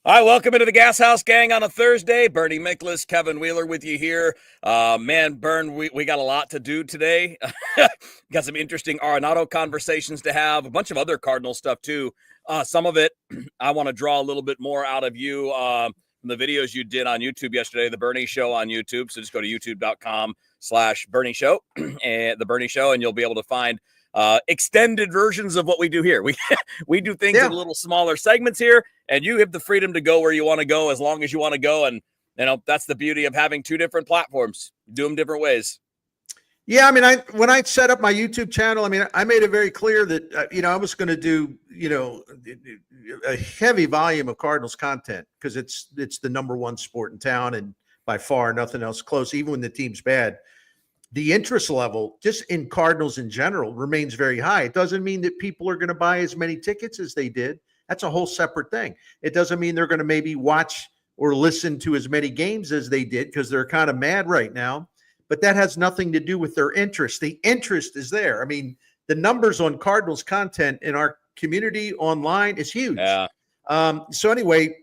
All right, welcome into the Gashouse Gang on a Thursday. Bernie Miklasz, Kevin Wheeler with you here. Man, Bern, we got a lot to do today. Got some interesting Arenado conversations to have, a bunch of other Cardinal stuff too. Some of it, I want to draw a little bit more out of you from the videos you did on YouTube yesterday, the Bernie Show on YouTube. So just go to youtube.com/Bernie Show and the Bernie Show, and you'll be able to find extended versions of what we do here. We do things in little smaller segments here, and you have the freedom to go where you want to go as long as you want to go. And that's the beauty of having two different platforms. Do them different ways. Yeah, I mean, when I set up my YouTube channel, I mean, I made it very clear that I was going to do a heavy volume of Cardinals content because it's the number one sport in town, and by far nothing else close. Even when the team's bad, the interest level just in Cardinals in general remains very high. It doesn't mean that people are going to buy as many tickets as they did. That's a whole separate thing. It doesn't mean they're going to maybe watch or listen to as many games as they did because they're kind of mad right now. But that has nothing to do with their interest. The interest is there. I mean, the numbers on Cardinals content in our community online is huge. Yeah. So anyway,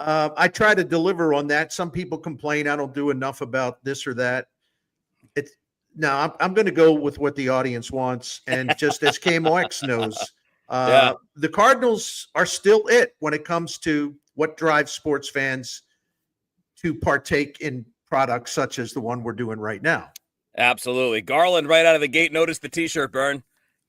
I try to deliver on that. Some people complain I don't do enough about this or that. No, I'm going to go with what the audience wants. And just as KMOX knows, the Cardinals are still it when it comes to what drives sports fans to partake in products such as the one we're doing right now. Absolutely. Garland right out of the gate. Notice the t-shirt, Bern.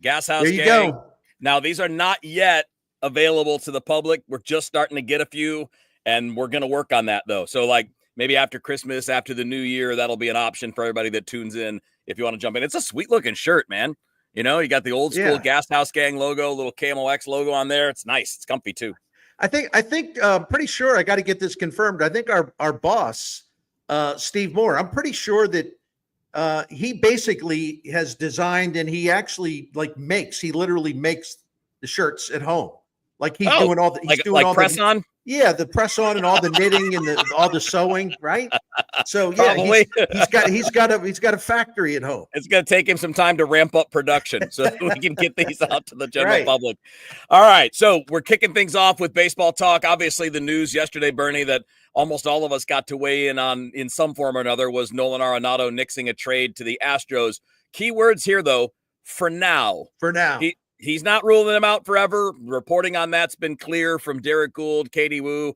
Gashouse Gang. There you go. Now, these are not yet available to the public. We're just starting to get a few, and we're going to work on that, though. So, maybe after Christmas, after the new year, that'll be an option for everybody that tunes in if you want to jump in. It's a sweet-looking shirt, man. You got the old-school Gashouse Gang logo, little KMOX logo on there. It's nice. It's comfy, too. I think pretty sure I got to get this confirmed. I think our boss, Steve Moore, I'm pretty sure that he basically has designed and he actually he literally makes the shirts at home. He's doing all the press on. Yeah, the press on and all the knitting and all the sewing, right? So he's got a factory at home. It's going to take him some time to ramp up production so we can get these out to the general public. All right, so we're kicking things off with baseball talk. Obviously, the news yesterday, Bernie, that almost all of us got to weigh in on in some form or another was Nolan Arenado nixing a trade to the Astros. Key words here, though, for now. For now. He's not ruling them out forever. Reporting on that's been clear from Derek Gould, Katie Wu,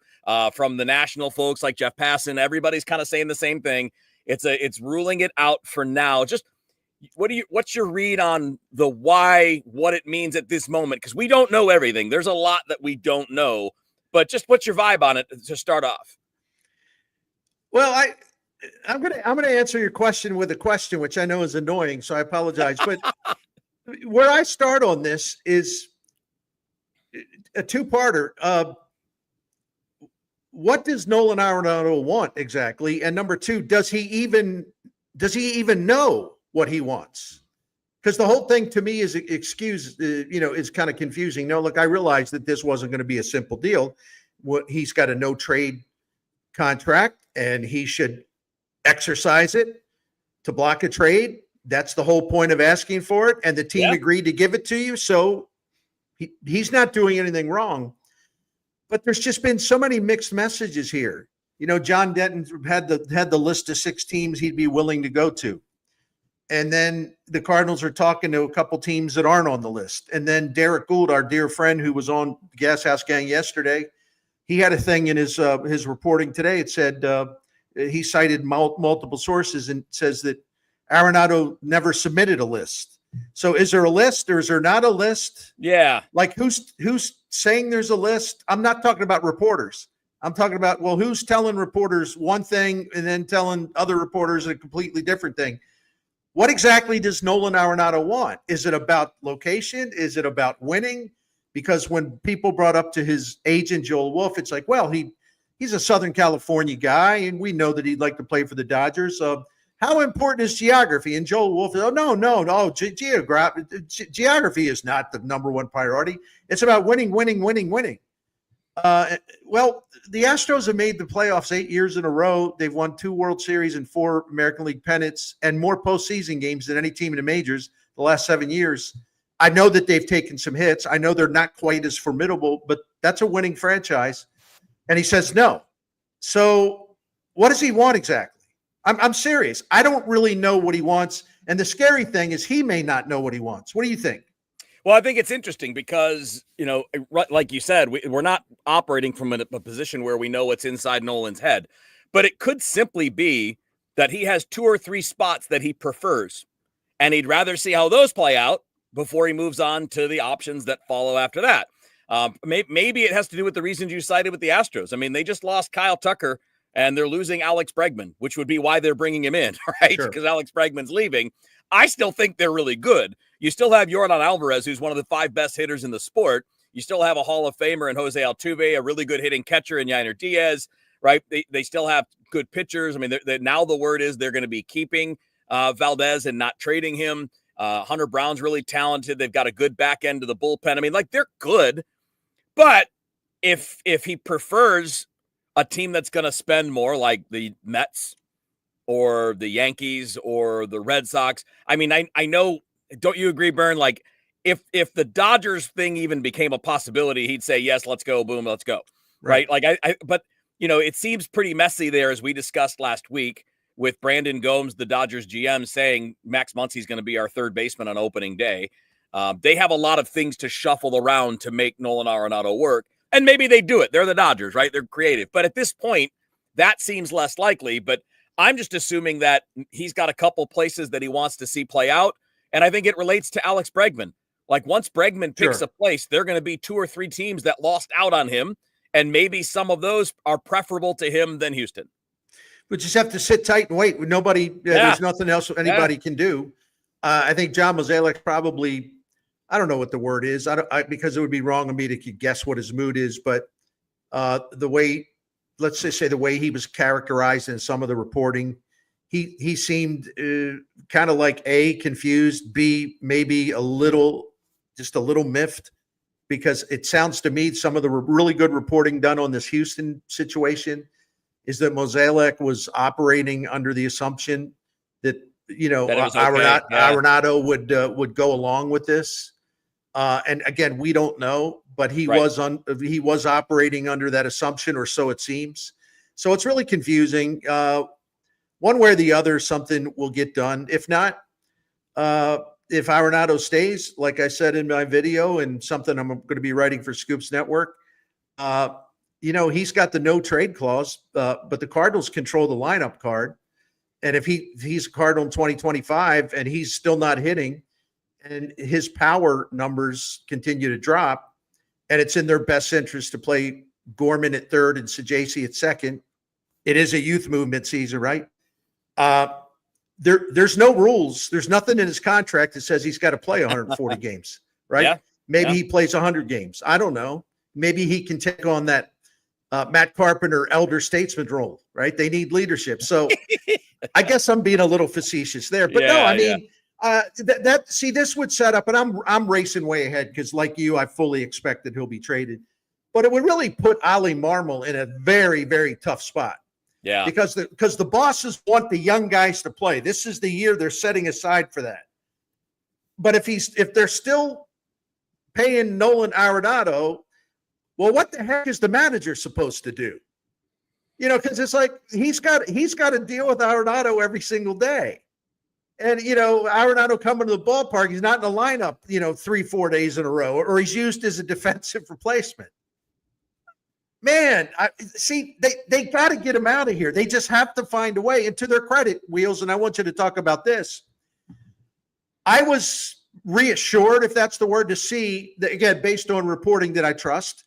from the national folks like Jeff Passan. Everybody's kind of saying the same thing. It's ruling it out for now. Just what's your read on the why, what it means at this moment? Because we don't know everything. There's a lot that we don't know. But just what's your vibe on it to start off? Well, I'm gonna answer your question with a question, which I know is annoying, so I apologize. But where I start on this is a two-parter. What does Nolan Arenado want exactly? And number two, does he even know what he wants? Because the whole thing to me is is kind of confusing. No, look, I realized that this wasn't going to be a simple deal. He's got a no trade contract, and he should exercise it to block a trade. That's the whole point of asking for it. And the team agreed to give it to you. So he's not doing anything wrong. But there's just been so many mixed messages here. John Denton had the list of 6 teams he'd be willing to go to. And then the Cardinals are talking to a couple teams that aren't on the list. And then Derek Gould, our dear friend who was on the Gashouse Gang yesterday, he had a thing in his reporting today. It said he cited multiple sources and says that Arenado never submitted a list. So is there a list or is there not a list? Yeah. Who's saying there's a list? I'm not talking about reporters. I'm talking about, who's telling reporters one thing and then telling other reporters a completely different thing? What exactly does Nolan Arenado want? Is it about location? Is it about winning? Because when people brought up to his agent, Joel Wolf, it's like, he's a Southern California guy, and we know that he'd like to play for the Dodgers. How important is geography? And Joel Wolf, no. Geography is not the number one priority. It's about winning. The Astros have made the playoffs 8 years in a row. They've won 2 World Series and 4 American League pennants and more postseason games than any team in the majors the last 7 years. I know that they've taken some hits. I know they're not quite as formidable, but that's a winning franchise. And he says no. So what does he want exactly? I'm serious. I don't really know what he wants. And the scary thing is he may not know what he wants. What do you think? Well, I think it's interesting because, like you said, we're not operating from a position where we know what's inside Nolan's head. But it could simply be that he has 2 or 3 spots that he prefers, and he'd rather see how those play out before he moves on to the options that follow after that. Maybe it has to do with the reasons you cited with the Astros. I mean, they just lost Kyle Tucker, and they're losing Alex Bregman, which would be why they're bringing him in, right? Sure. Because Alex Bregman's leaving. I still think they're really good. You still have Yordan Alvarez, who's one of the 5 best hitters in the sport. You still have a Hall of Famer in Jose Altuve, a really good hitting catcher in Yainer Diaz, right? They still have good pitchers. I mean, now the word is they're going to be keeping Valdez and not trading him. Hunter Brown's really talented. They've got a good back end to the bullpen. I mean, like, they're good. But if he prefers a team that's going to spend more, like the Mets or the Yankees or the Red Sox, I mean, I know, don't you agree, Bern? Like, if the Dodgers thing even became a possibility, he'd say, yes, let's go, boom, let's go. Right? Like, but, it seems pretty messy there, as we discussed last week, with Brandon Gomes, the Dodgers GM, saying Max Muncy's going to be our third baseman on opening day. They have a lot of things to shuffle around to make Nolan Arenado work. And maybe they do it. They're the Dodgers, right? They're creative. But at this point, that seems less likely. But I'm just assuming that he's got a couple places that he wants to see play out. And I think it relates to Alex Bregman. Like, once Bregman picks a place, there are going to be 2 or 3 teams that lost out on him. And maybe some of those are preferable to him than Houston. We just have to sit tight and wait. There's nothing else anybody can do. I think John Mozeliak probably, I don't know what the word is, because it would be wrong of me to guess what his mood is, but the way, let's just say the way he was characterized in some of the reporting, he seemed kind of like A, confused, B, maybe just a little miffed, because it sounds to me some of the really good reporting done on this Houston situation is that Mozeliak was operating under the assumption that, Arenado would go along with this. And again, we don't know, but he was operating under that assumption, or so it seems. So it's really confusing. One way or the other, something will get done. If not, if Arenado stays, like I said in my video, and something I'm going to be writing for Scoops Network, he's got the no trade clause, but the Cardinals control the lineup card. And if he's a Cardinal in 2025 and he's still not hitting, and his power numbers continue to drop, and it's in their best interest to play Gorman at third and Sajaci at second, it is a youth movement season, right? There's no rules. There's nothing in his contract that says he's got to play 140 games, right? Yeah. Maybe he plays 100 games. I don't know. Maybe he can take on that Matt Carpenter elder statesman role, right? They need leadership. So I guess I'm being a little facetious there, but this would set up, and I'm racing way ahead because, like you, I fully expect that he'll be traded, but it would really put Ali Marmol in a very, very tough spot. Yeah, because the bosses want the young guys to play. This is the year they're setting aside for that. But if they're still paying Nolan Arenado, well, what the heck is the manager supposed to do? Because it's like he's got to deal with Arenado every single day. And, Arenado coming to the ballpark, he's not in the lineup, 3-4 days in a row, or he's used as a defensive replacement. Man, they got to get him out of here. They just have to find a way. And to their credit, Wheels, and I want you to talk about this, I was reassured, if that's the word, to see that, again, based on reporting that I trust,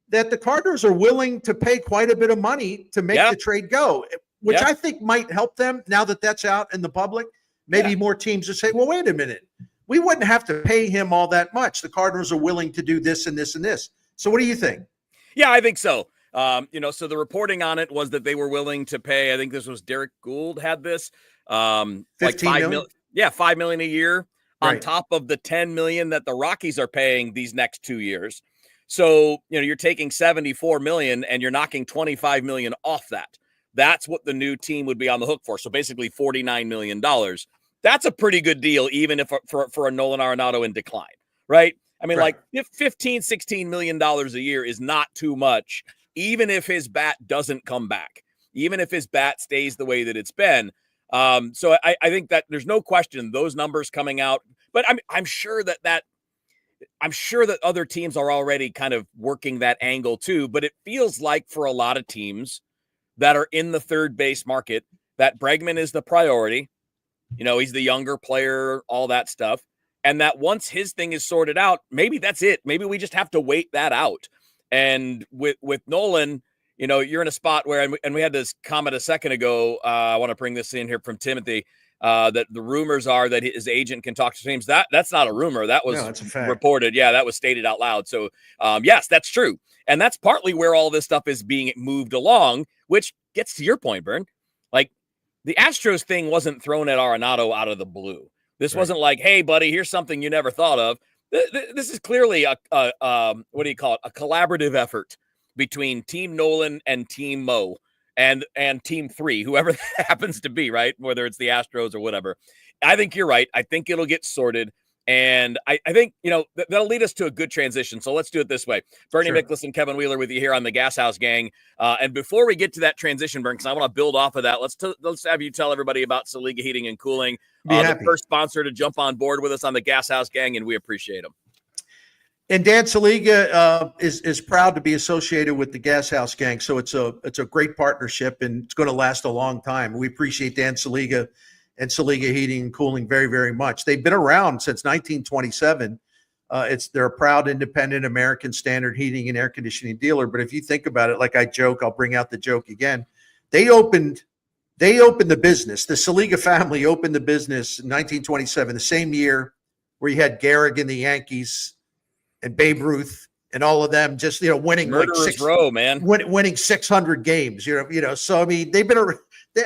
that the Cardinals are willing to pay quite a bit of money to make the trade go, which I think might help them now that that's out in the public. Maybe more teams will say, well, wait a minute. We wouldn't have to pay him all that much. The Cardinals are willing to do this and this and this. So what do you think? Yeah, I think so. So the reporting on it was that they were willing to pay, I think this was Derek Gould had this, like $5 million. Yeah, $5 million a year on top of the $10 million that the Rockies are paying these next 2 years. So, you're taking $74 million and you're knocking $25 million off that. That's what the new team would be on the hook for. So basically $49 million. That's a pretty good deal, even if for a Nolan Arenado in decline, right? I mean, like $15, $16 million a year is not too much even if his bat doesn't come back, even if his bat stays the way that it's been. So I think that there's no question those numbers coming out, but I'm sure that other teams are already kind of working that angle too. But it feels like for a lot of teams that are in the third base market, that Bregman is the priority. He's the younger player, all that stuff. And that once his thing is sorted out, maybe that's it. Maybe we just have to wait that out. And with Nolan, you're in a spot where, and we had this comment a second ago. I want to bring this in here from Timothy, that the rumors are that his agent can talk to teams. That's not a rumor. That was that's a fact. Reported. Yeah, that was stated out loud. So yes, that's true. And that's partly where all this stuff is being moved along, which gets to your point, Bern. Like, the Astros thing wasn't thrown at Arenado out of the blue. This wasn't like, hey, buddy, here's something you never thought of. This is clearly a what do you call it? A collaborative effort between Team Nolan and Team Mo and Team 3, whoever that happens to be, right? Whether it's the Astros or whatever. I think you're right. I think it'll get sorted. And I think, that'll lead us to a good transition. So let's do it this way. Bernie Miklasz and Kevin Wheeler with you here on the Gashouse Gang. And before we get to that transition, Bern, because I want to build off of that, let's have you tell everybody about Saliga Heating and Cooling, the first sponsor to jump on board with us on the Gashouse Gang, and we appreciate them. And Dan Saliga is proud to be associated with the Gashouse Gang. So it's a great partnership, and it's going to last a long time. We appreciate Dan Saliga and Saliga Heating and Cooling very, very much. They've been around since 1927. They're a proud, independent American standard heating and air conditioning dealer. But if you think about it, like I joke, I'll bring out the joke again. They opened the business. The Saliga family opened the business in 1927, the same year where you had Gehrig and the Yankees and Babe Ruth and all of them just winning winning 600 games. So I mean, they've been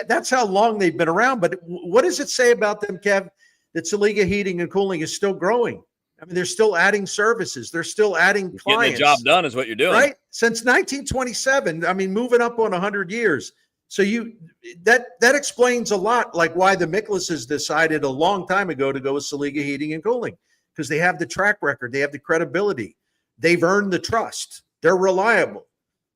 that's how long they've been around. But what does it say about them, Kev, that Saliga Heating and Cooling is still growing? I mean, they're still adding services. They're still adding clients. Getting the job done is what you're doing. Right? Since 1927, I mean, moving up on 100 years. So that explains a lot, like why the Miklas's decided a long time ago to go with Saliga Heating and Cooling, because they have the track record. They have the credibility. They've earned the trust. They're reliable.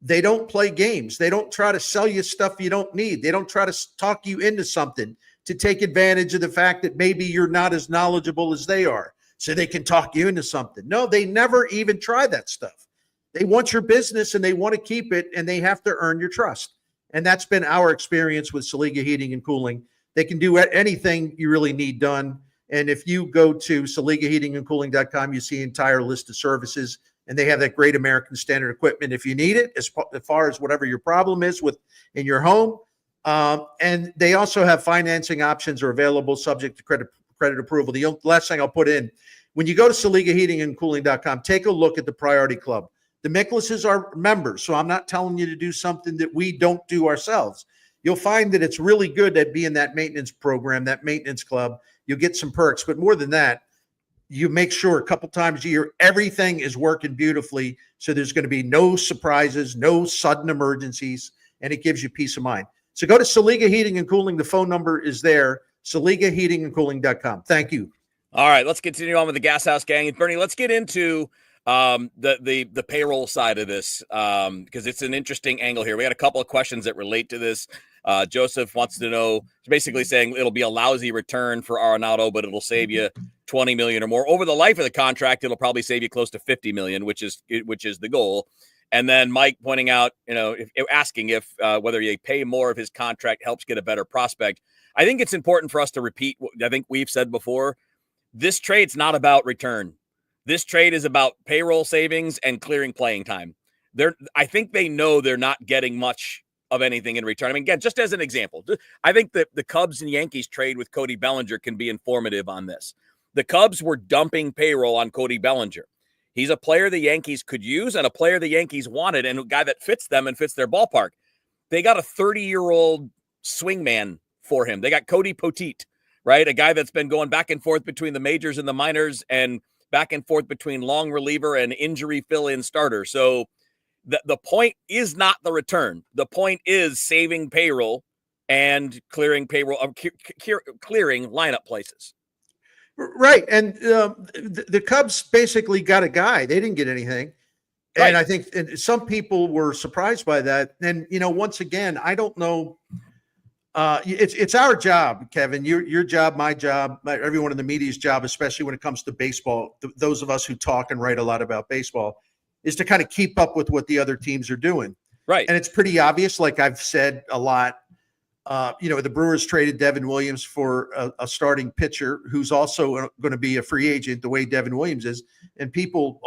They don't play games. They don't try to sell you stuff you don't need. They don't try to talk you into something to take advantage of the fact that maybe you're not as knowledgeable as they are, so they can talk you into something. No, they never even try that stuff. They want your business and they want to keep it, and they have to earn your trust. And that's been our experience with Saliga Heating and Cooling. They can do anything you really need done. And if you go to SaligaHeatingandCooling.com, you see an entire list of services. And they have that great American standard equipment if you need it, as far as whatever your problem is in your home. And they also have financing options are available subject to credit approval. The last thing I'll put in, when you go to SaligaHeatingandCooling.com, take a look at the Priority Club. The Miklases are members, so I'm not telling you to do something that we don't do ourselves. You'll find that it's really good at being that maintenance program, that maintenance club. You'll get some perks, but more than that, you make sure a couple times a year everything is working beautifully, so there's going to be no surprises, no sudden emergencies, and it gives you peace of mind. So go to Saliga Heating and Cooling. The phone number is there, SaligaHeatingandCooling.com. Thank you. All right, let's continue on with the Gashouse Gang. And Bernie, let's get into the payroll side of this, because it's an interesting angle here. We had a couple of questions that relate to this. Joseph wants to know, basically saying it'll be a lousy return for Arenado, but it'll save you $20 million or more over the life of the contract. It'll probably save you close to $50 million, which is the goal. And then Mike pointing out, asking if whether you pay more if his contract helps get a better prospect. I think it's important for us to repeat what I think we've said before. This trade's not about return. This trade is about payroll savings and clearing playing time. I think they know they're not getting much of anything in return. I mean, again, just as an example, I think that the Cubs and Yankees trade with Cody Bellinger can be informative on this. The Cubs were dumping payroll on Cody Bellinger. He's a player the Yankees could use and a player the Yankees wanted and a guy that fits them and fits their ballpark. They got a 30-year-old swingman for him. They got Cody Poteet, right? A guy that's been going back and forth between the majors and the minors and back and forth between long reliever and injury fill-in starter. So the point is not the return. The point is saving payroll and clearing payroll, clearing lineup places. Right. And the Cubs basically got a guy. They didn't get anything. And I think some people were surprised by that. And, once again, I don't know. It's our job, Kevin, your job, my job, everyone in the media's job, especially when it comes to baseball. Those of us who talk and write a lot about baseball is to kind of keep up with what the other teams are doing. Right. And it's pretty obvious, like I've said a lot, the Brewers traded Devin Williams for a starting pitcher who's also going to be a free agent the way Devin Williams is. And people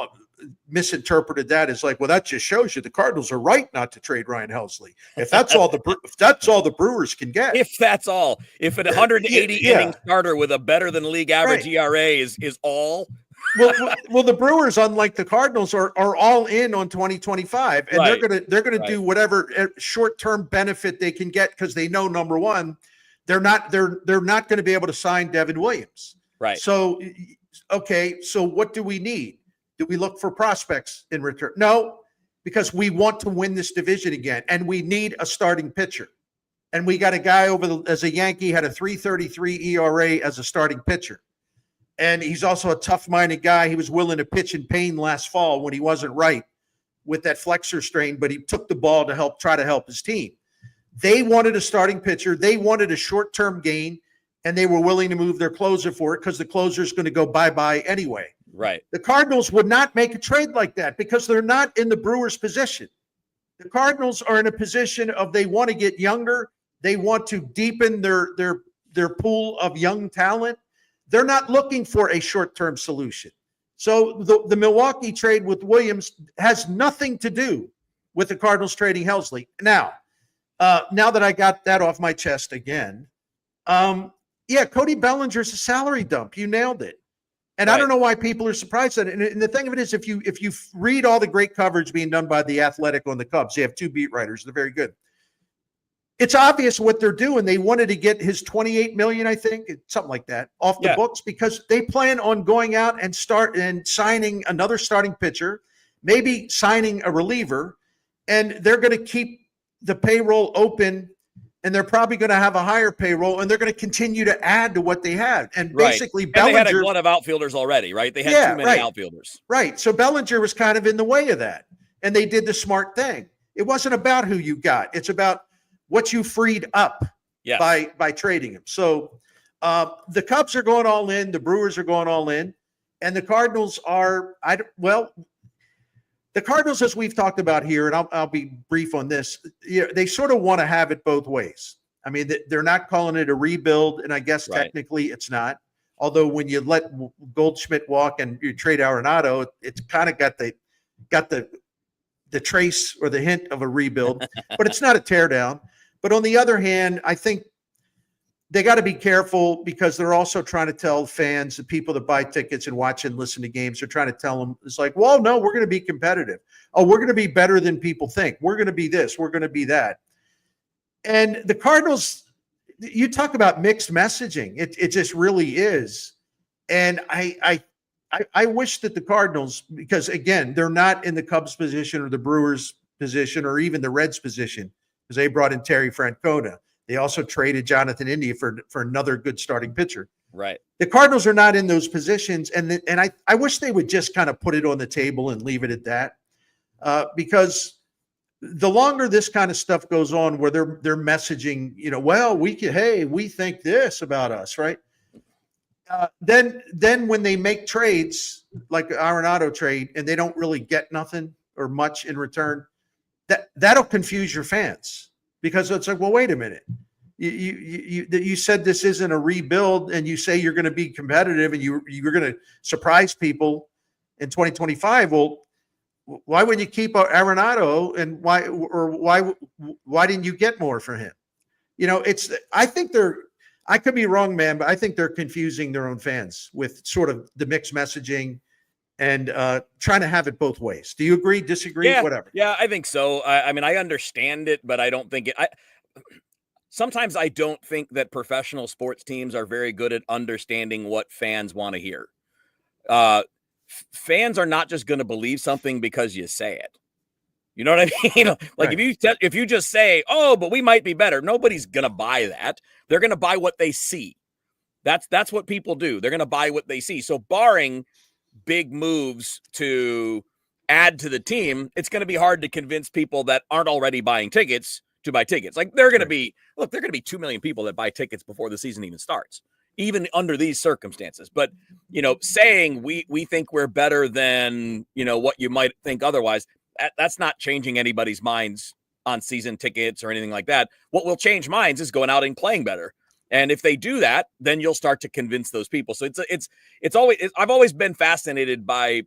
misinterpreted that as like, well, that just shows you the Cardinals are right not to trade Ryan Helsley. If that's all the Brewers can get. If that's all. If an 180 inning starter with a better than league average ERA is all. Well, the Brewers, unlike the Cardinals, are all in on 2025, and they're gonna do whatever short-term benefit they can get because they know, number one, they're not going to be able to sign Devin Williams. Right. So, okay, so what do we need? Do we look for prospects in return? No, because we want to win this division again, and we need a starting pitcher. And we got a guy as a Yankee, had a 3.33 ERA as a starting pitcher. And he's also a tough-minded guy. He was willing to pitch in pain last fall when he wasn't right with that flexor strain, but he took the ball to try to help his team. They wanted a starting pitcher. They wanted a short-term gain, and they were willing to move their closer for it because the closer is going to go bye-bye anyway. Right. The Cardinals would not make a trade like that because they're not in the Brewers' position. The Cardinals are in a position of they want to get younger. They want to deepen their pool of young talent. They're not looking for a short-term solution. So the Milwaukee trade with Williams has nothing to do with the Cardinals trading Helsley. Now that I got that off my chest again, Cody Bellinger's a salary dump. You nailed it. And I don't know why people are surprised at it. And the thing of it is, if you read all the great coverage being done by The Athletic on the Cubs, they have two beat writers. They're very good. It's obvious what they're doing. They wanted to get his $28 million, I think, something like that, off the books because they plan on going out and signing another starting pitcher, maybe signing a reliever, and they're going to keep the payroll open, and they're probably going to have a higher payroll, and they're going to continue to add to what they have. And basically, Bellinger, they had a lot of outfielders already, right? They had too many outfielders. Right. So Bellinger was kind of in the way of that, and they did the smart thing. It wasn't about who you got. It's about what you freed up by trading him. So the Cubs are going all in. The Brewers are going all in. And the Cardinals are the Cardinals, as we've talked about here, and I'll be brief on this, they sort of want to have it both ways. I mean, they're not calling it a rebuild, and I guess technically it's not. Although when you let Goldschmidt walk and you trade Arenado, it's kind of got the trace or the hint of a rebuild, but it's not a teardown. But on the other hand, I think they got to be careful because they're also trying to tell fans, the people that buy tickets and watch and listen to games, they're trying to tell them, it's like, well, no, we're going to be competitive. Oh, we're going to be better than people think. We're going to be this. We're going to be that. And the Cardinals, you talk about mixed messaging. It just really is. And I wish that the Cardinals, because again, they're not in the Cubs position or the Brewers position or even the Reds position, because they brought in Terry Francona. They also traded Jonathan India for another good starting pitcher. Right. The Cardinals are not in those positions, and I wish they would just kind of put it on the table and leave it at that, because the longer this kind of stuff goes on, where they're messaging, well, we think this about us, right? Then when they make trades like Arenado trade and they don't really get nothing or much in return, that'll confuse your fans because it's like, well, wait a minute. You said this isn't a rebuild, and you say you're going to be competitive and you're going to surprise people in 2025. Well, why would you keep Arenado, and why didn't you get more for him? I could be wrong, man, but I think they're confusing their own fans with sort of the mixed messaging and trying to have it both ways. Do you agree, disagree, whatever? Yeah, I think so. I mean, I understand it, but I don't think sometimes I don't think that professional sports teams are very good at understanding what fans want to hear. Fans are not just going to believe something because you say it. You know what I mean? Like if you just say, "Oh, but we might be better," nobody's going to buy that. They're going to buy what they see. That's what people do. They're going to buy what they see. So barring big moves to add to the team, it's going to be hard to convince people that aren't already buying tickets to buy tickets. Like they're going to be, look, there are going to be 2 million people that buy tickets before the season even starts, even under these circumstances. But, saying we think we're better than, what you might think otherwise, that's not changing anybody's minds on season tickets or anything like that. What will change minds is going out and playing better. And if they do that, then you'll start to convince those people. So I've always been fascinated by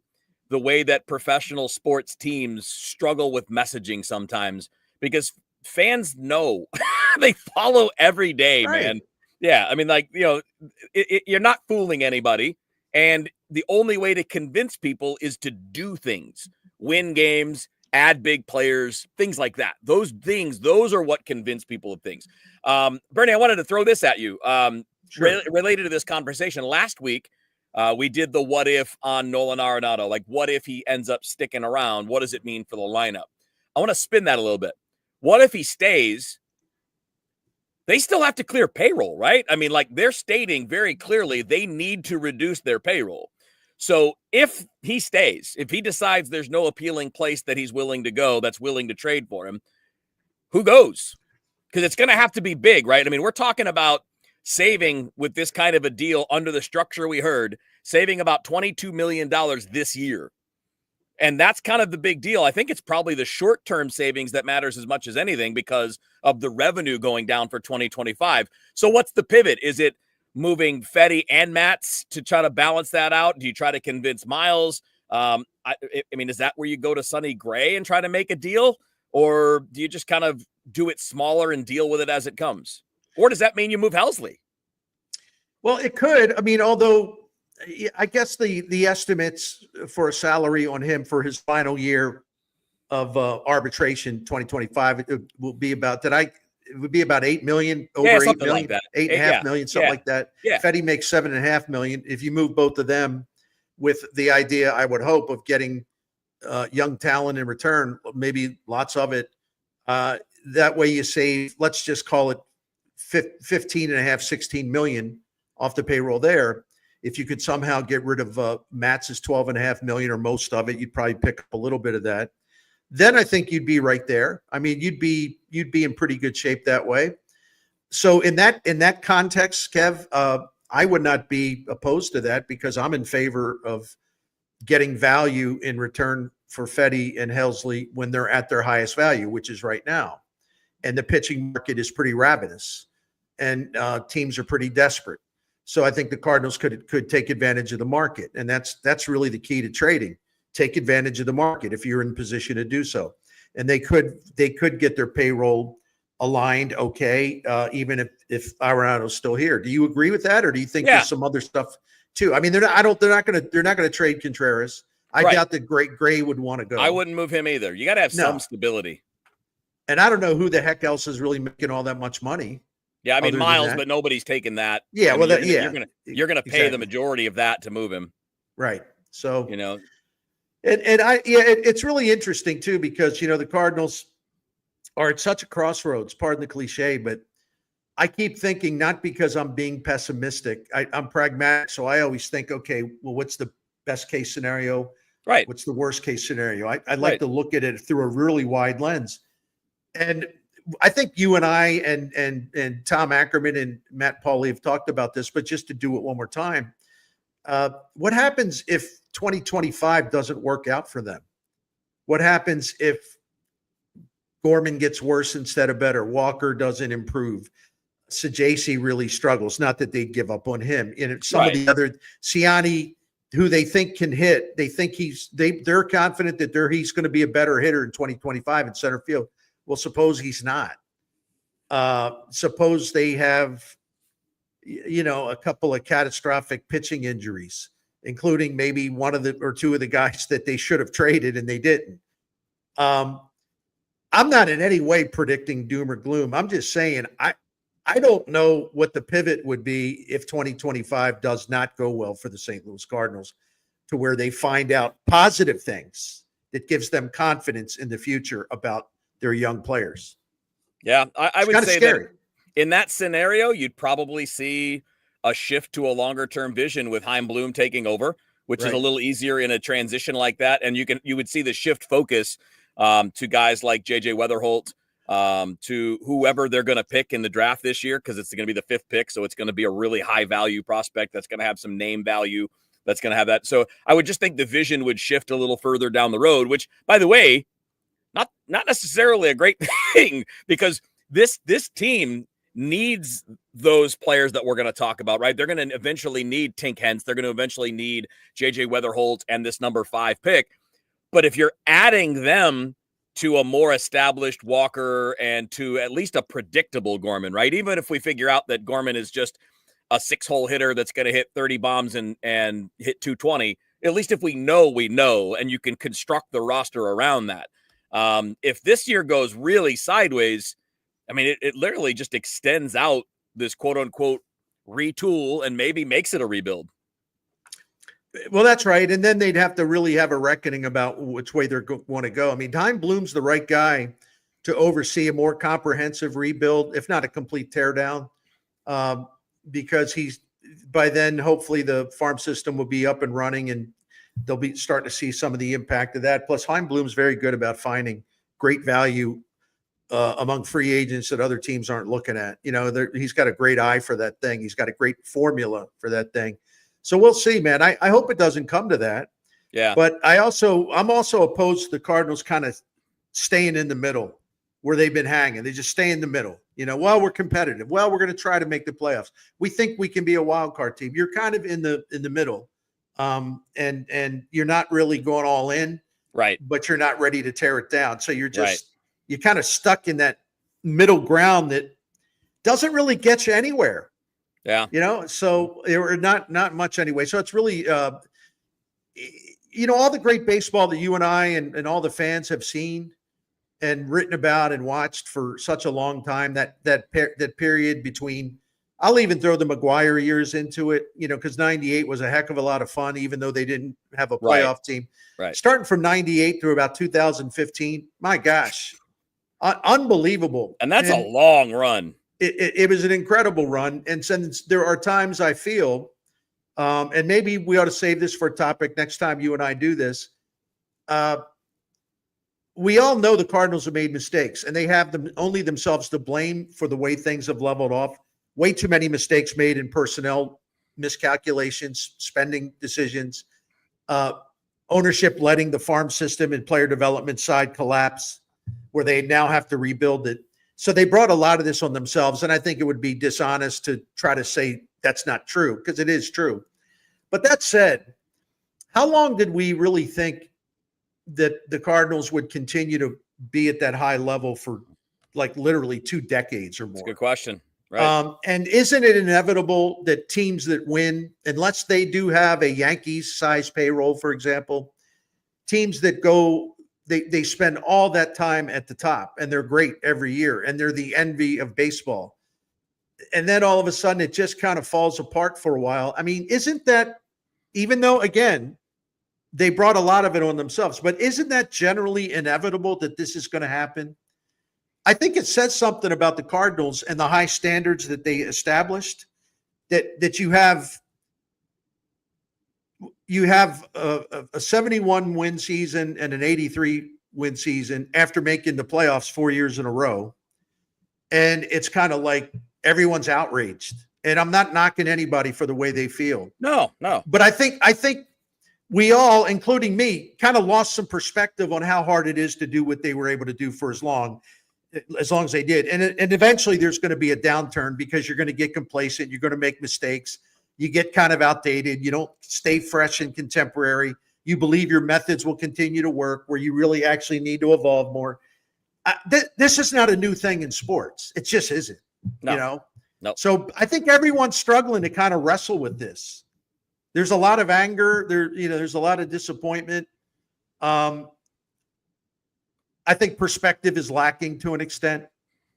the way that professional sports teams struggle with messaging sometimes, because fans know they follow every day, man. Yeah. I mean, you're not fooling anybody. And the only way to convince people is to do things, win games, add big players, things like that. Those are what convince people of things. Bernie, I wanted to throw this at you. Related to this conversation. Last week, we did the what if on Nolan Arenado. Like, what if he ends up sticking around? What does it mean for the lineup? I want to spin that a little bit. What if he stays? They still have to clear payroll, right? I mean, they're stating very clearly they need to reduce their payroll. So if he stays, if he decides there's no appealing place that he's willing to go, that's willing to trade for him, who goes? Because it's going to have to be big, right? I mean, we're talking about saving with this kind of a deal under the structure we heard, saving about $22 million this year. And that's kind of the big deal. I think it's probably the short-term savings that matters as much as anything because of the revenue going down for 2025. So what's the pivot? Is it moving Fetty and Matz to try to balance that out? Do you try to convince Miles? I mean, is that where you go to Sonny Gray and try to make a deal? Or do you just kind of do it smaller and deal with it as it comes? Or does that mean you move Helsley? Well, it could. I mean, although I guess the estimates for a salary on him for his final year of arbitration 2025 it will be about it would be about 8 million, over 8 million, like that. 8.5 million, something like that. Yeah. Fetty makes 7.5 million. If you move both of them with the idea, I would hope, of getting young talent in return, maybe lots of it. That way you save, let's just call it 15.5, 16 million off the payroll there. If you could somehow get rid of Matz's 12.5 million or most of it, you'd probably pick up a little bit of that. Then I think you'd be right there. I mean, you'd be in pretty good shape that way. So in that context, Kev, I would not be opposed to that because I'm in favor of getting value in return for Fetty and Helsley when they're at their highest value, which is right now. And the pitching market is pretty ravenous, and teams are pretty desperate. So I think the Cardinals could take advantage of the market, and that's really the key to trading. Take advantage of the market if you're in position to do so, and they could get their payroll aligned, okay, even if Arenado's still here. Do you agree with that, or do you think there's some other stuff too? I mean, they're not going to trade Contreras. I doubt that Gray would want to go. I wouldn't move him either. You got to have some stability. And I don't know who the heck else is really making all that much money. Yeah, I mean Miles, but nobody's taking that. Yeah, you're gonna pay the majority of that to move him, right? So and it's really interesting too because the Cardinals are at such a crossroads. Pardon the cliche, but I keep thinking, not because I'm being pessimistic. I'm pragmatic, so I always think, okay, well, what's the best case scenario? Right. What's the worst case scenario? I like to look at it through a really wide lens, and I think you and I and Tom Ackerman and Matt Pauley have talked about this, but just to do it one more time, what happens if 2025 doesn't work out for them? What happens if Gorman gets worse instead of better? Walker doesn't improve. Sajasi really struggles. Not that they give up on him. And some of the other Ciani, who they think can hit, they think they're confident that he's going to be a better hitter in 2025 in center field. Well, suppose he's not. Suppose they have, a couple of catastrophic pitching injuries, including maybe one of the or two of the guys that they should have traded and they didn't. I'm not in any way predicting doom or gloom. I'm just saying I don't know what the pivot would be if 2025 does not go well for the St. Louis Cardinals, to where they find out positive things that gives them confidence in the future about their young players. Yeah, I would say scary. that in that scenario, you'd probably see a shift to a longer-term vision with Chaim Bloom taking over, which is a little easier in a transition like that. And you would see the shift focus to guys like JJ Weatherholt, to whoever they're going to pick in the draft this year, because it's going to be the 5th pick. So it's going to be a really high value prospect that's going to have some name value, that's going to have that. So I would just think the vision would shift a little further down the road, which, by the way, not necessarily a great thing, because this team needs those players that we're going to talk about, right? They're going to eventually need Tink Hence. They're going to eventually need JJ Weatherholt and this number 5 pick. But if you're adding them to a more established Walker and to at least a predictable Gorman, right? Even if we figure out that Gorman is just a 6-hole hitter that's going to hit 30 bombs and hit 220, at least if we know, and you can construct the roster around that. If this year goes really sideways, I mean, it literally just extends out this quote unquote retool and maybe makes it a rebuild. Well, that's right. And then they'd have to really have a reckoning about which way they're want to go. I mean, Heim Bloom's the right guy to oversee a more comprehensive rebuild, if not a complete teardown, because by then, hopefully the farm system will be up and running and they'll be starting to see some of the impact of that. Plus, Heim Bloom's very good about finding great value among free agents that other teams aren't looking at. You know, he's got a great eye for that thing. He's got a great formula for that thing. So we'll see, man. I hope it doesn't come to that. Yeah. But I'm also opposed to the Cardinals kind of staying in the middle where they've been hanging. They just stay in the middle. You know, well, we're competitive. Well, we're going to try to make the playoffs. We think we can be a wild card team. You're kind of in the middle. And you're not really going all in. Right. But you're not ready to tear it down. So you're kind of stuck in that middle ground that doesn't really get you anywhere. Yeah. You know, so or not much anyway. So it's really, you know, all the great baseball that you and I and all the fans have seen and written about and watched for such a long time, that period between, I'll even throw the McGuire years into it, you know, because 98 was a heck of a lot of fun, even though they didn't have a playoff team. Right. Starting from 98 through about 2015, my gosh, unbelievable. And that's a long run. It was an incredible run. And since there are times I feel, and maybe we ought to save this for a topic next time you and I do this. We all know the Cardinals have made mistakes, and they have only themselves to blame for the way things have leveled off. Way too many mistakes made in personnel miscalculations, spending decisions, ownership letting the farm system and player development side collapse, where they now have to rebuild it. So they brought a lot of this on themselves, and I think it would be dishonest to try to say that's not true, because it is true. But that said, how long did we really think that the Cardinals would continue to be at that high level for like literally 2 decades or more? That's a good question. Right. And isn't it inevitable that teams that win, unless they do have a Yankees-sized payroll, for example, teams that go – they spend all that time at the top, and they're great every year, and they're the envy of baseball. And then all of a sudden it just kind of falls apart for a while. I mean, isn't that – even though, again, they brought a lot of it on themselves, but isn't that generally inevitable that this is going to happen? I think it says something about the Cardinals and the high standards that they established, that you have a 71 win season and an 83 win season after making the playoffs 4 years in a row. And it's kind of like everyone's outraged. And I'm not knocking anybody for the way they feel. No. But I think we all, including me, kind of lost some perspective on how hard it is to do what they were able to do for as long as they did. And eventually there's going to be a downturn because you're going to get complacent. You're going to make mistakes. You get kind of outdated. You don't stay fresh and contemporary. You believe your methods will continue to work where you really actually need to evolve more. This is not a new thing in sports. It just isn't, No. you know? No. So I think everyone's struggling to kind of wrestle with this. There's a lot of anger. There's a lot of disappointment. I think perspective is lacking to an extent,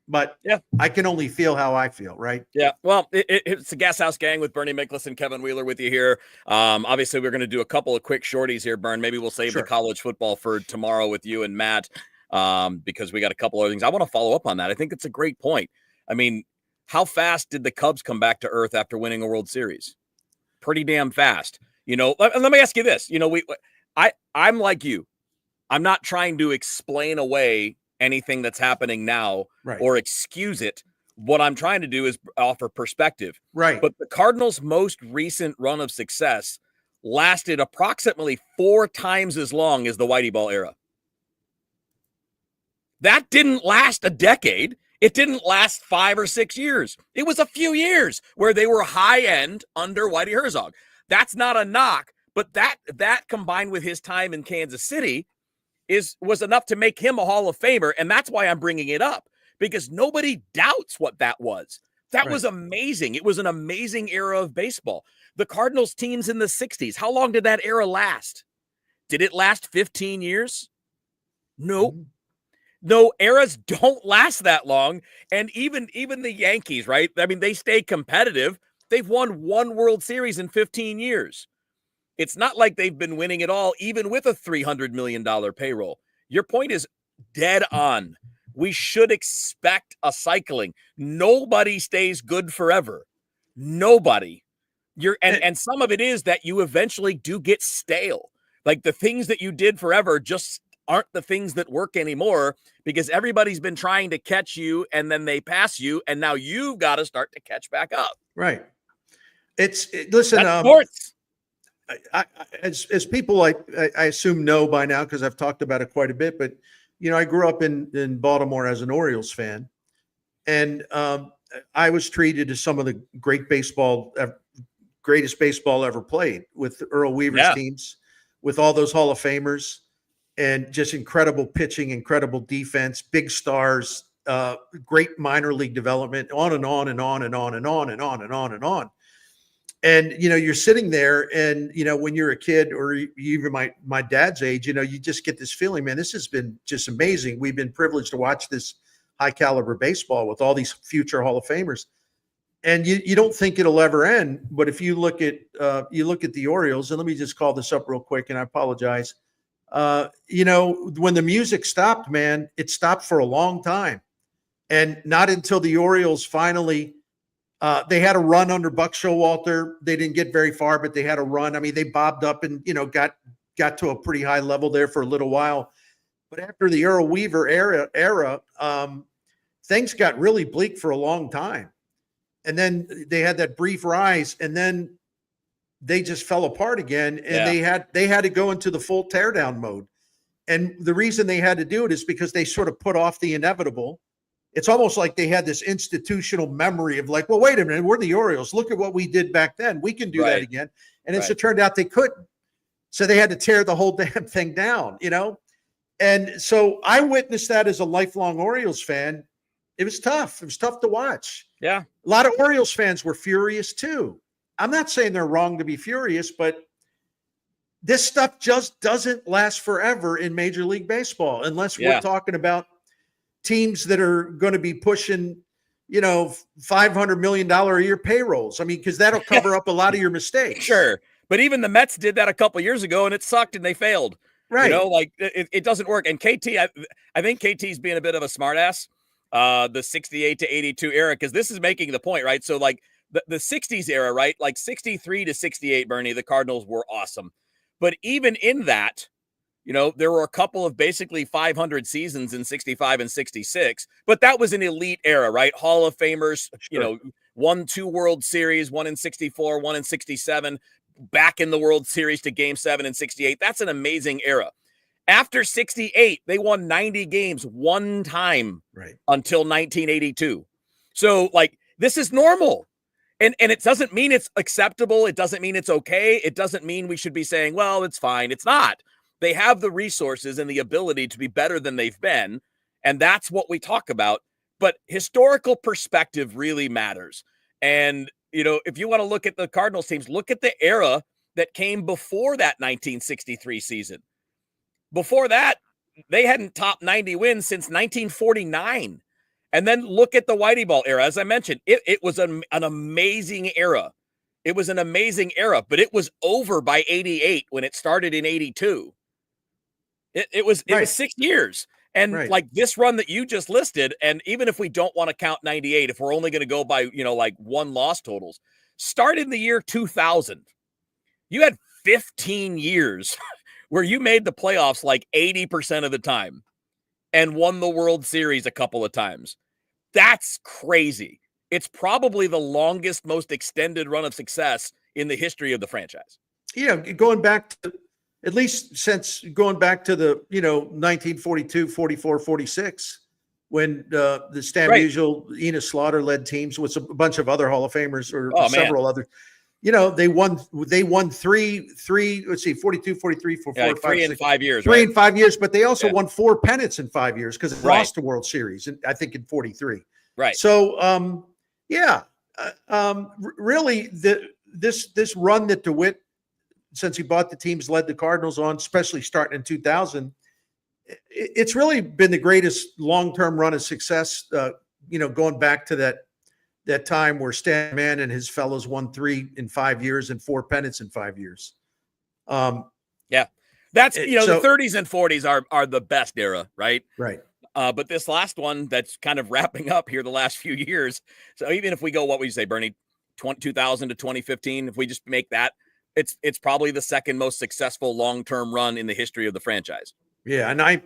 but yeah, I can only feel how I feel, right? Yeah. Well, it's the Gashouse Gang with Bernie Miklasz and Kevin Wheeler with you here. Obviously, we're going to do a couple of quick shorties here, Bern. Maybe we'll save the college football for tomorrow with you and Matt, because we got a couple other things. I want to follow up on that. I think it's a great point. I mean, how fast did the Cubs come back to earth after winning a World Series? Pretty damn fast. Let me ask you this. I'm like you. I'm not trying to explain away anything that's happening now or excuse it. What I'm trying to do is offer perspective. Right. But the Cardinals' most recent run of success lasted approximately 4 times as long as the Whitey Ball era. That didn't last a decade. It didn't last 5 or 6 years. It was a few years where they were high end under Whitey Herzog. That's not a knock, but that combined with his time in Kansas City was enough to make him a Hall of Famer, and that's why I'm bringing it up, because nobody doubts what that was. That was amazing. It was an amazing era of baseball. The Cardinals teams in the 60s, how long did that era last? Did it last 15 years? No. Mm-hmm. No, eras don't last that long. And even the Yankees, right? I mean, they stay competitive. They've won 1 World Series in 15 years. It's not like they've been winning it all, even with a $300 million payroll. Your point is dead on. We should expect a cycling. Nobody stays good forever. Nobody. And some of it is that you eventually do get stale. Like the things that you did forever just aren't the things that work anymore, because everybody's been trying to catch you and then they pass you, and now you've got to start to catch back up. Right. Listen, that's sports. As people I assume know by now, because I've talked about it quite a bit, but I grew up in Baltimore as an Orioles fan, and I was treated as some of the greatest baseball ever played, with Earl Weaver's teams, with all those Hall of Famers, and just incredible pitching, incredible defense, big stars, great minor league development, on and on and on and on and on and on and on and on. And, you're sitting there and, when you're a kid, or even my dad's age, you just get this feeling, man, this has been just amazing. We've been privileged to watch this high caliber baseball with all these future Hall of Famers. And you don't think it'll ever end. But if you look at the Orioles, and let me just call this up real quick, and I apologize. When the music stopped, man, it stopped for a long time. And not until the Orioles finally, they had a run under Buck Showalter. They didn't get very far, but they had a run. I mean, they bobbed up and, got to a pretty high level there for a little while. But after the Earl Weaver era, things got really bleak for a long time. And then they had that brief rise, and then they just fell apart again, and they had to go into the full teardown mode. And the reason they had to do it is because they sort of put off the inevitable. It's almost like they had this institutional memory of like, well, wait a minute, we're the Orioles. Look at what we did back then. We can do that again. And it turned out they couldn't. So they had to tear the whole damn thing down, And so I witnessed that as a lifelong Orioles fan. It was tough. It was tough to watch. Yeah. A lot of Orioles fans were furious too. I'm not saying they're wrong to be furious, but this stuff just doesn't last forever in Major League Baseball, unless we're talking about teams that are going to be pushing, $500 million a year payrolls. I mean, because that'll cover up a lot of your mistakes. Sure. But even the Mets did that a couple years ago, and it sucked and they failed. Right. It doesn't work. And KT, I think KT's being a bit of a smartass, the 68 to 82 era, because this is making the point, right? So like, the 60s era, right? Like 63 to 68, Bernie, the Cardinals were awesome. But even in that, there were a couple of basically 500 seasons in 65 and 66, but that was an elite era, right? Hall of Famers, won 2 World Series, one in 64, one in 67, back in the World Series to Game 7 in 68. That's an amazing era. After 68, they won 90 games one time until 1982. So like, this is normal. And it doesn't mean it's acceptable. It doesn't mean it's okay. It doesn't mean we should be saying, well, it's fine. It's not. They have the resources and the ability to be better than they've been. And that's what we talk about. But historical perspective really matters. And, if you want to look at the Cardinals teams, look at the era that came before that 1963 season. Before that, they hadn't topped 90 wins since 1949. And then look at the Whitey Ball era. As I mentioned, it was an amazing era. It was an amazing era, but it was over by 88 when it started in 82. It was 6 years. And like this run that you just listed, and even if we don't want to count 98, if we're only going to go by, like 1 loss totals, start in the year 2000. You had 15 years where you made the playoffs like 80% of the time and won the World Series a couple of times. That's crazy. It's probably the longest, most extended run of success in the history of the franchise. Yeah, going back to, at least since going back to the, 1942, 44, 46, when the Stan Right. Musial, Enos Slaughter led teams with a bunch of other Hall of Famers or Oh, man. several other, they won three, let's see, 42, 43, for Yeah, like 3 in 5 years, three right? in 5 years, but they also won 4 pennants in 5 years because they Right. lost the World Series, I think in 43. Right. So, really, this run that DeWitt, since he bought the teams, led the Cardinals on, especially starting in 2000, it's really been the greatest long-term run of success. Going back to that time where Stan Mann and his fellows won 3 in 5 years and 4 pennants in 5 years. That's the 30s and 40s are the best era, right? Right. But this last one that's kind of wrapping up here the last few years. So even if we go, what would you say, Bernie, 2000 to 2015, if we just make that, it's probably the second most successful long-term run in the history of the franchise. Yeah, and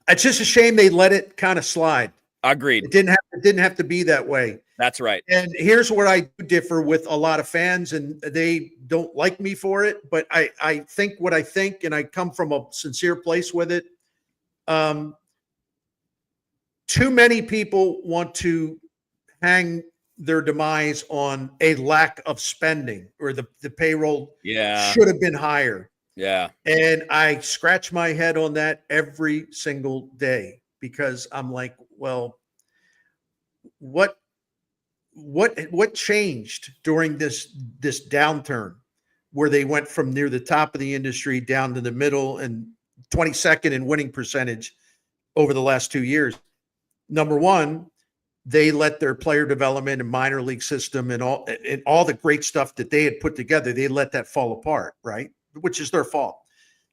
it's just a shame they let it kind of slide. Agreed. It didn't have to be that way. That's right. And here's where I do differ with a lot of fans, and they don't like me for it, but I think what I think, and I come from a sincere place with it. Too many people want to hang their demise on a lack of spending, or the payroll should have been higher. Yeah. And I scratch my head on that every single day, because I'm like, well, what changed during this downturn where they went from near the top of the industry down to the middle and 22nd in winning percentage over the last 2 years? Number one, they let their player development and minor league system and all the great stuff that they had put together, they let that fall apart, right? Which is their fault.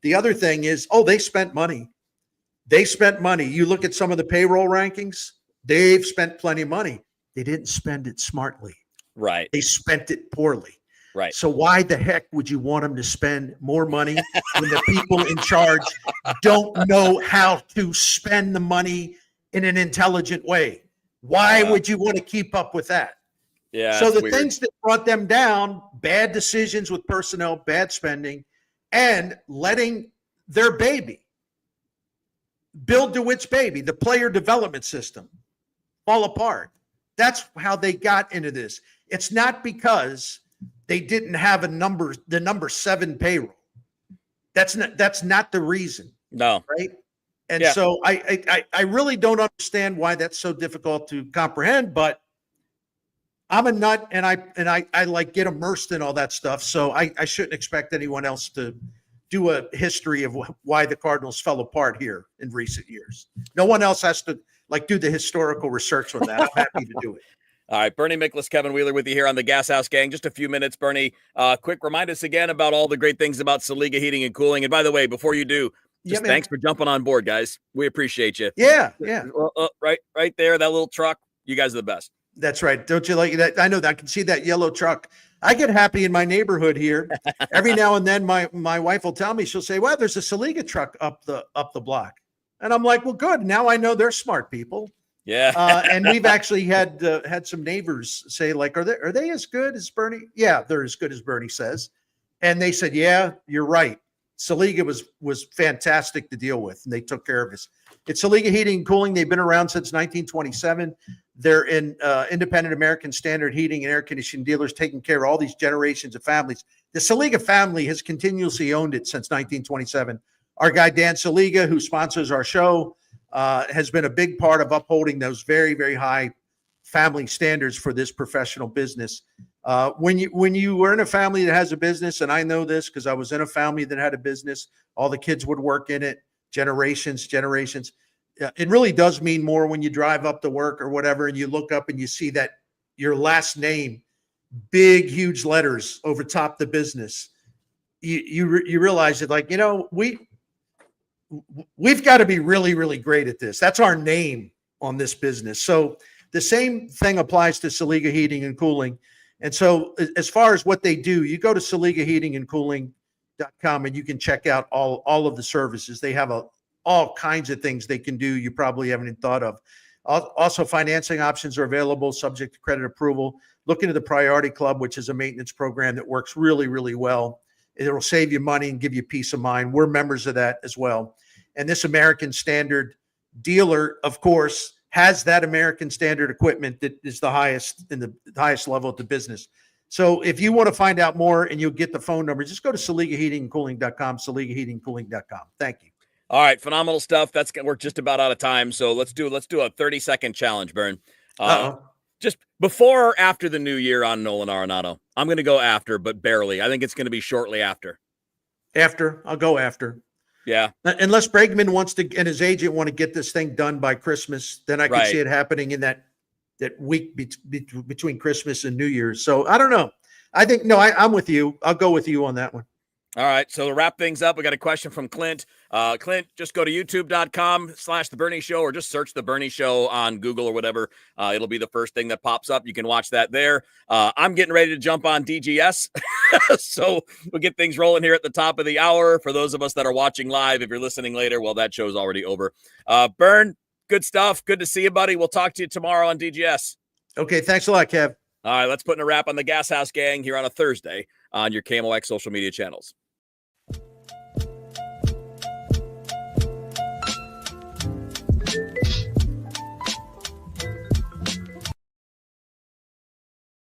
The other thing is, they spent money. You look at some of the payroll rankings, they've spent plenty of money. They didn't spend it smartly. Right. They spent it poorly. Right. So why the heck would you want them to spend more money when the people in charge don't know how to spend the money in an intelligent way? Why would you want to keep up with that? Yeah. So the weird things that brought them down, bad decisions with personnel, bad spending, and letting their baby, Bill DeWitt's baby, the player development system, fall apart. That's how they got into this. It's not because they didn't have the number 7 payroll. That's not the reason. No. Right. And so I really don't understand why that's so difficult to comprehend, but I'm a nut, and I like get immersed in all that stuff. So I shouldn't expect anyone else to do a history of why the Cardinals fell apart here in recent years. No one else has to do the historical research on that. I'm happy to do it. All right, Bernie Miklasz, Kevin Wheeler with you here on the Gashouse Gang. Just a few minutes, Bernie. Quick, remind us again about all the great things about Saliga Heating and Cooling. And by the way, before you do, thanks for jumping on board, guys. We appreciate you. Yeah. Right there, that little truck. You guys are the best. That's right. Don't you like that? I know that. I can see that yellow truck. I get happy in my neighborhood here. Every now and then my wife will tell me, she'll say, well, there's a Saliga truck up the block. And I'm like, well, good. Now I know they're smart people. Yeah. And we've actually had some neighbors say, like, are they as good as Bernie? Yeah, they're as good as Bernie says. And they said, yeah, you're right. Saliga was fantastic to deal with, and they took care of us. It's Saliga Heating and Cooling. They've been around since 1927. They're in independent American Standard heating and air conditioning dealers, taking care of all these generations of families. The Saliga family has continuously owned it since 1927. Our guy, Dan Saliga, who sponsors our show, has been a big part of upholding those very, very high family standards for this professional business. When you were in a family that has a business, and I know this because I was in a family that had a business, all the kids would work in it, generations. It really does mean more when you drive up to work or whatever, and you look up and you see that your last name, big, huge letters over top the business. You realize that, like, we've got to be really, really great at this. That's our name on this business. So the same thing applies to Saliga Heating and Cooling. And so as far as what they do, you go to Saliga Heating and Cooling, and you can check out all of the services. They have all kinds of things they can do you probably haven't even thought of. Also, financing options are available subject to credit approval. Look into the Priority Club, which is a maintenance program that works really, really well. It'll save you money and give you peace of mind. We're members of that as well. And this American Standard dealer, of course, has that American Standard equipment that is the highest in the highest level of the business. So if you want to find out more and you'll get the phone number, just go to SaligaHeatingandCooling.com, SaligaHeatingandCooling.com. Thank you. All right, phenomenal stuff. We're just about out of time, so let's do a 30-second challenge, Bern. Just before or after the new year on Nolan Arenado? I'm going to go after, but barely. I think it's going to be shortly after. After. I'll go after. Yeah. Unless Bregman wants to and his agent want to get this thing done by Christmas, then I can see it happening in that week between Christmas and New Year's. So I don't know. I think, no, I'm with you. I'll go with you on that one. All right. So to wrap things up, we got a question from Clint. Clint, just go to youtube.com/The Bernie Show or just search The Bernie Show on Google or whatever. It'll be the first thing that pops up. You can watch that there. I'm getting ready to jump on DGS. So we'll get things rolling here at the top of the hour. For those of us that are watching live, if you're listening later, well, that show's already over. Bern, good stuff. Good to see you, buddy. We'll talk to you tomorrow on DGS. Okay. Thanks a lot, Kev. All right. Let's put in a wrap on the Gashouse Gang here on a Thursday on your KMOX social media channels.